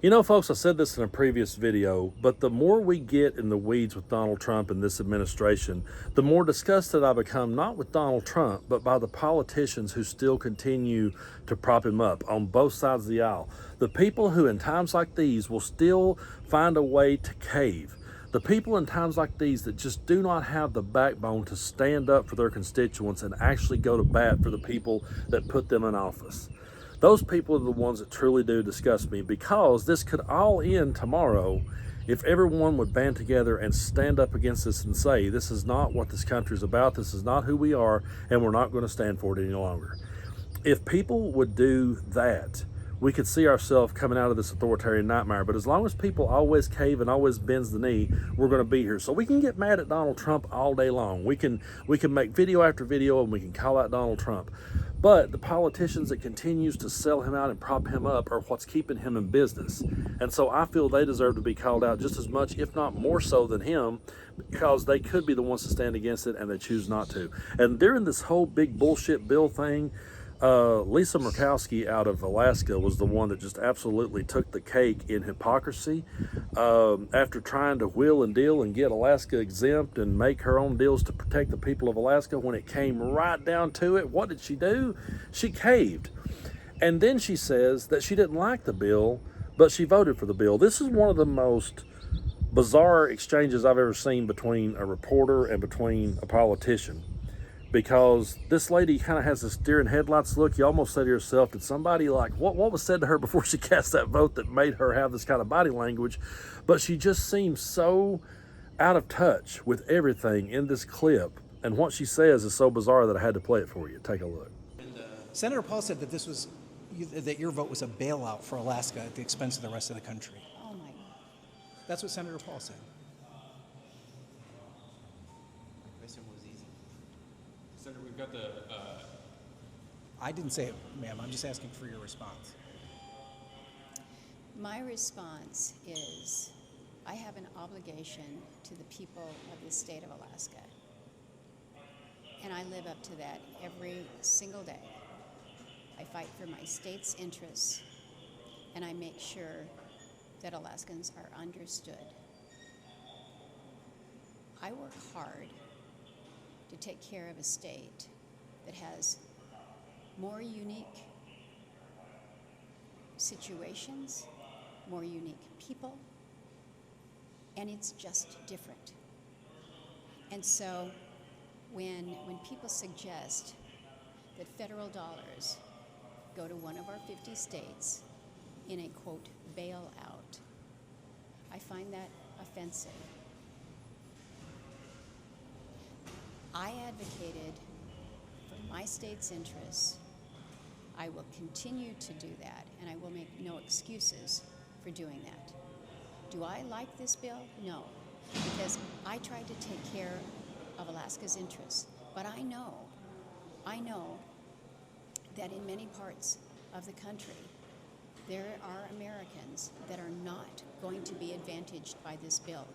You know, folks, I said this in a previous video, but the more we get in the weeds with Donald Trump and this administration, the more disgusted I become, not with Donald Trump, but by the politicians who still continue to prop him up on both sides of the aisle. The people who in times like these will still find a way to cave. The people in times like these that just do not have the backbone to stand up for their constituents and actually go to bat for the people that put them in office. Those people are the ones that truly do disgust me, because this could all end tomorrow if everyone would band together and stand up against this and say, this is not what this country is about, this is not who we are, and we're not going to stand for it any longer. If people would do that, we could see ourselves coming out of this authoritarian nightmare. But as long as people always cave and always bends the knee, we're going to be here. So we can get mad at Donald Trump all day long. We can make video after video and we can call out Donald Trump. But the politicians that continues to sell him out and prop him up are what's keeping him in business. And so I feel they deserve to be called out just as much, if not more so than him, because they could be the ones to stand against it and they choose not to. And during this whole big bullshit bill thing, Lisa Murkowski out of Alaska was the one that just absolutely took the cake in hypocrisy. After trying to wheel and deal and get Alaska exempt and make her own deals to protect the people of Alaska, when it came right down to it, what did she do? She caved. And then she says that she didn't like the bill, but she voted for the bill. This is one of the most bizarre exchanges I've ever seen between a reporter and between a politician. Because this lady kind of has this deer in headlights look. You almost say to yourself, did somebody what was said to her before she cast that vote that made her have this kind of body language? But she just seems so out of touch with everything in this clip. And what she says is so bizarre that I had to play it for you. Take a look. Senator Paul said that that your vote was a bailout for Alaska at the expense of the rest of the country. Oh my. That's what Senator Paul said. Senator, we've got the... I didn't say it, ma'am. I'm just asking for your response. My response is, I have an obligation to the people of the state of Alaska. And I live up to that every single day. I fight for my state's interests, and I make sure that Alaskans are understood. I work hard to take care of a state that has more unique situations, more unique people, and it's just different. And so when people suggest that federal dollars go to one of our 50 states in a, quote, bailout, I find that offensive. I advocated for my state's interests. I will continue to do that, and I will make no excuses for doing that. Do I like this bill? No, because I tried to take care of Alaska's interests. But I know that in many parts of the country, there are Americans that are not going to be advantaged by this bill.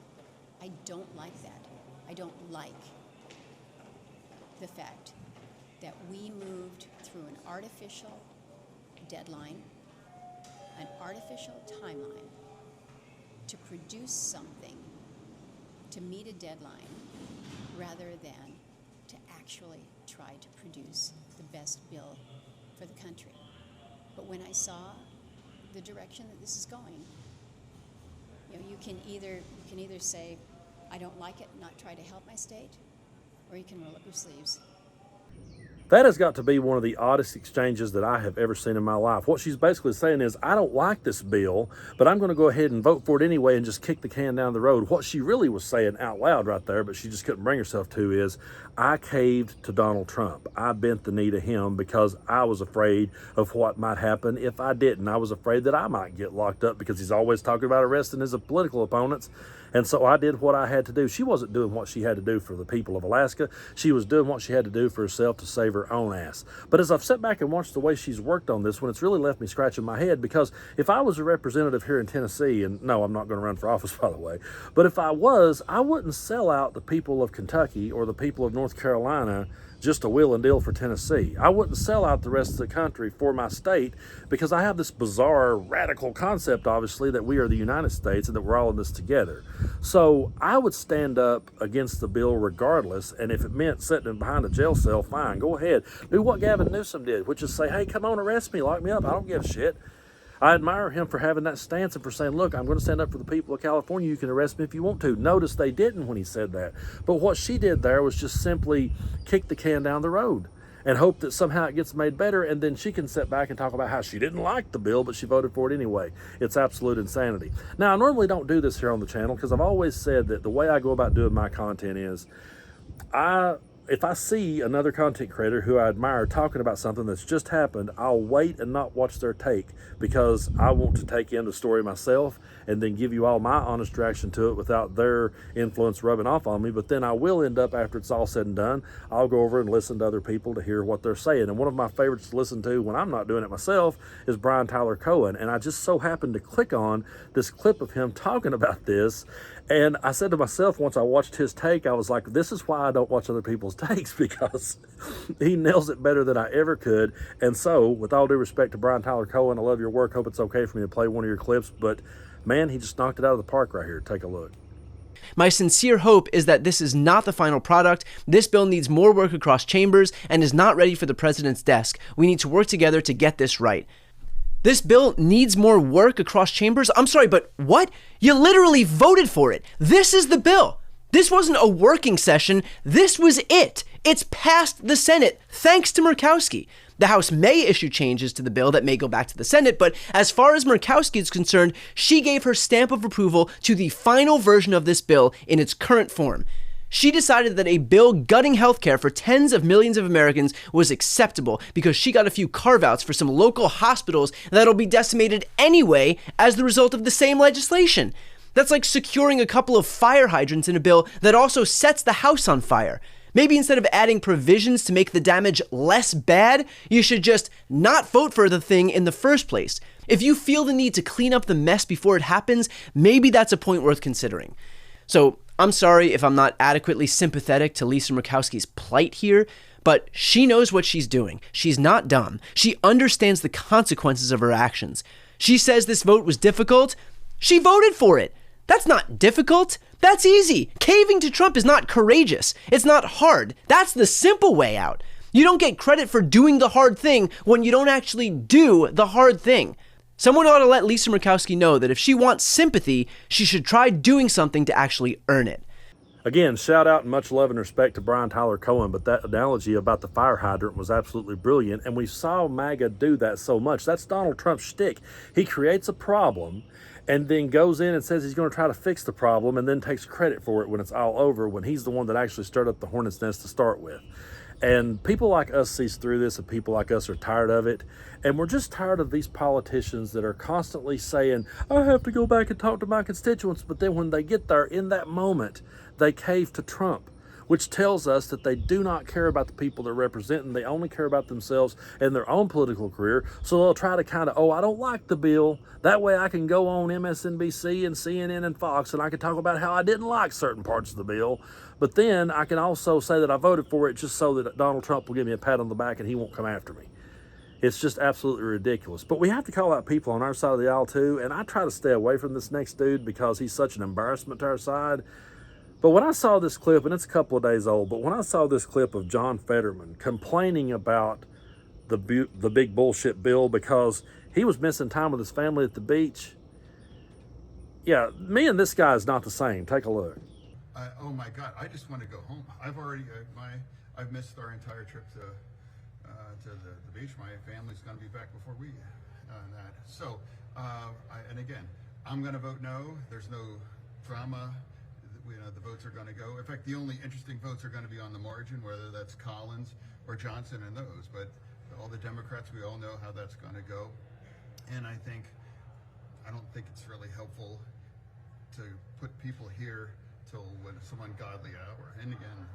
I don't like that. I don't like the fact that we moved through an artificial deadline, an artificial timeline to produce something, to meet a deadline, rather than to actually try to produce the best bill for the country. But when I saw the direction that this is going, you can either say, I don't like it, not try to help my state, or you can roll up your sleeves. That has got to be one of the oddest exchanges that I have ever seen in my life. What she's basically saying is, I don't like this bill, but I'm going to go ahead and vote for it anyway and just kick the can down the road. What she really was saying out loud right there, but she just couldn't bring herself to, is, I caved to Donald Trump. I bent the knee to him because I was afraid of what might happen if I didn't. I was afraid that I might get locked up because he's always talking about arresting his political opponents. And so I did what I had to do. She wasn't doing what she had to do for the people of Alaska. She was doing what she had to do for herself to save her own ass. But as I've sat back and watched the way she's worked on this one, it's really left me scratching my head, because if I was a representative here in Tennessee, and no, I'm not going to run for office, by the way, but if I was, I wouldn't sell out the people of Kentucky or the people of North Carolina just a wheel and deal for Tennessee. I wouldn't sell out the rest of the country for my state because I have this bizarre, radical concept, obviously, that we are the United States and that we're all in this together. So I would stand up against the bill regardless, and if it meant sitting behind a jail cell, fine, go ahead. Do what Gavin Newsom did, which is say, hey, come on, arrest me, lock me up, I don't give a shit. I admire him for having that stance and for saying, look, I'm going to stand up for the people of California. You can arrest me if you want to. Notice they didn't when he said that. But what she did there was just simply kick the can down the road and hope that somehow it gets made better, and then she can sit back and talk about how she didn't like the bill, but she voted for it anyway. It's absolute insanity. Now, I normally don't do this here on the channel because I've always said that the way I go about doing my content is if I see another content creator who I admire talking about something that's just happened, I'll wait and not watch their take because I want to take in the story myself and then give you all my honest reaction to it without their influence rubbing off on me. But then I will end up, after it's all said and done, I'll go over and listen to other people to hear what they're saying. And one of my favorites to listen to when I'm not doing it myself is Brian Tyler Cohen. And I just so happened to click on this clip of him talking about this. And I said to myself, once I watched his take, I was like, this is why I don't watch other people's takes, because he nails it better than I ever could. And so, with all due respect to Brian Tyler Cohen, I love your work. Hope it's okay for me to play one of your clips. But, man, he just knocked it out of the park right here. Take a look. My sincere hope is that this is not the final product. This bill needs more work across chambers and is not ready for the president's desk. We need to work together to get this right. This bill needs more work across chambers? I'm sorry, but what? You literally voted for it. This is the bill. This wasn't a working session. This was it. It's passed the Senate, thanks to Murkowski. The House may issue changes to the bill that may go back to the Senate, but as far as Murkowski is concerned, she gave her stamp of approval to the final version of this bill in its current form. She decided that a bill gutting healthcare for tens of millions of Americans was acceptable because she got a few carve-outs for some local hospitals that'll be decimated anyway as the result of the same legislation. That's like securing a couple of fire hydrants in a bill that also sets the house on fire. Maybe instead of adding provisions to make the damage less bad, you should just not vote for the thing in the first place. If you feel the need to clean up the mess before it happens, maybe that's a point worth considering. So, I'm sorry if I'm not adequately sympathetic to Lisa Murkowski's plight here, but she knows what she's doing. She's not dumb. She understands the consequences of her actions. She says this vote was difficult. She voted for it. That's not difficult. That's easy. Caving to Trump is not courageous. It's not hard. That's the simple way out. You don't get credit for doing the hard thing when you don't actually do the hard thing. Someone ought to let Lisa Murkowski know that if she wants sympathy, she should try doing something to actually earn it. Again, shout out and much love and respect to Brian Tyler Cohen, but that analogy about the fire hydrant was absolutely brilliant, and we saw MAGA do that so much. That's Donald Trump's shtick. He creates a problem and then goes in and says he's going to try to fix the problem and then takes credit for it when it's all over, when he's the one that actually stirred up the hornet's nest to start with. And people like us sees through this, and people like us are tired of it. And we're just tired of these politicians that are constantly saying, I have to go back and talk to my constituents. But then when they get there, in that moment, they cave to Trump, which tells us that they do not care about the people they're representing. They only care about themselves and their own political career. So they'll try to kind of, I don't like the bill. That way I can go on MSNBC and CNN and Fox and I can talk about how I didn't like certain parts of the bill. But then I can also say that I voted for it just so that Donald Trump will give me a pat on the back and he won't come after me. It's just absolutely ridiculous. But we have to call out people on our side of the aisle too. And I try to stay away from this next dude because he's such an embarrassment to our side. But when I saw this clip, and it's a couple of days old, but when I saw this clip of John Fetterman complaining about the big bullshit bill because he was missing time with his family at the beach, yeah, me and this guy is not the same. Take a look. Oh my God, I just want to go home. I've already, I've missed our entire trip to the beach. My family's going to be back before we that. So, and again, I'm going to vote no. There's no drama. The votes are going to go. In fact, the only interesting votes are going to be on the margin, whether that's Collins or Johnson and those. But all the Democrats, we all know how that's going to go. And I don't think it's really helpful to put people here till when some ungodly hour. And again,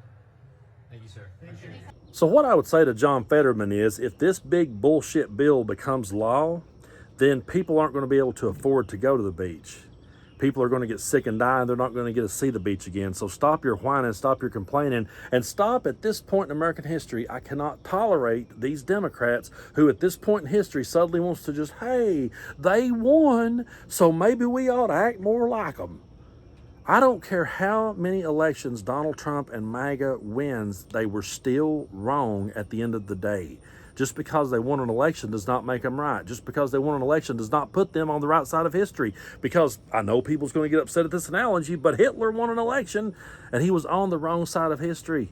Thank you, sir. Thank you. So what I would say to John Fetterman is, if this big bullshit bill becomes law, then people aren't going to be able to afford to go to the beach. People are going to get sick and die, and they're not going to get to see the beach again. So stop your whining, stop your complaining, and stop at this point in American history. I cannot tolerate these Democrats who at this point in history suddenly wants to just, hey, they won, so maybe we ought to act more like them. I don't care how many elections Donald Trump and MAGA wins, they were still wrong at the end of the day. Just because they won an election does not make them right. Just because they won an election does not put them on the right side of history. Because I know people's going to get upset at this analogy, but Hitler won an election and he was on the wrong side of history.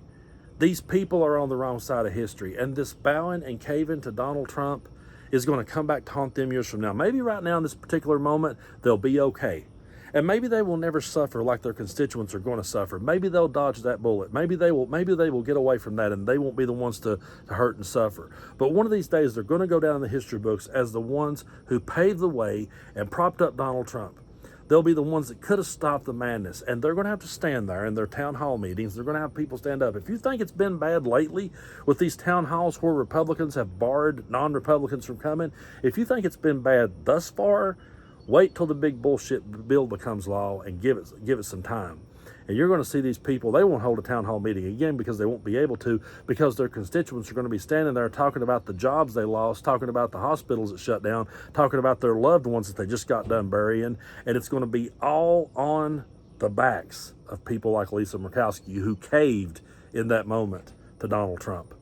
These people are on the wrong side of history. And this bowing and caving to Donald Trump is going to come back to haunt them years from now. Maybe right now in this particular moment, they'll be okay. And maybe they will never suffer like their constituents are going to suffer. Maybe they'll dodge that bullet. Maybe they will get away from that and they won't be the ones to hurt and suffer. But one of these days, they're going to go down in the history books as the ones who paved the way and propped up Donald Trump. They'll be the ones that could have stopped the madness. And they're going to have to stand there in their town hall meetings. They're going to have people stand up. If you think it's been bad lately with these town halls where Republicans have barred non-Republicans from coming, if you think it's been bad thus far, wait till the big bullshit bill becomes law and give it some time. And you're going to see these people, they won't hold a town hall meeting again because they won't be able to, because their constituents are going to be standing there talking about the jobs they lost, talking about the hospitals that shut down, talking about their loved ones that they just got done burying. And it's going to be all on the backs of people like Lisa Murkowski who caved in that moment to Donald Trump.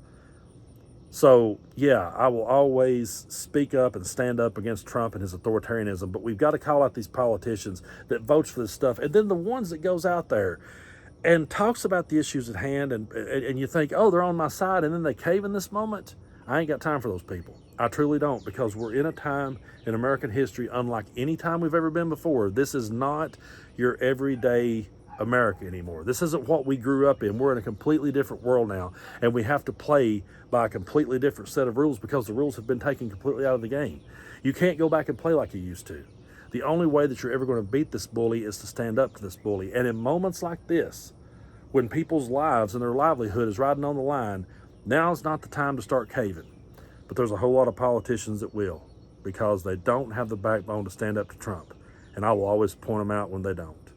So, yeah, I will always speak up and stand up against Trump and his authoritarianism, but we've got to call out these politicians that votes for this stuff, and then the ones that goes out there and talks about the issues at hand, and you think, oh, they're on my side, and then they cave in this moment. I ain't got time for those people. I truly don't, because we're in a time in American history unlike any time we've ever been before. This is not your everyday America anymore. This isn't what we grew up in. We're in a completely different world now, and we have to play by a completely different set of rules because the rules have been taken completely out of the game. You can't go back and play like you used to. The only way that you're ever going to beat this bully is to stand up to this bully. And in moments like this, when people's lives and their livelihood is riding on the line, now's not the time to start caving. But there's a whole lot of politicians that will, because they don't have the backbone to stand up to Trump. And I will always point them out when they don't.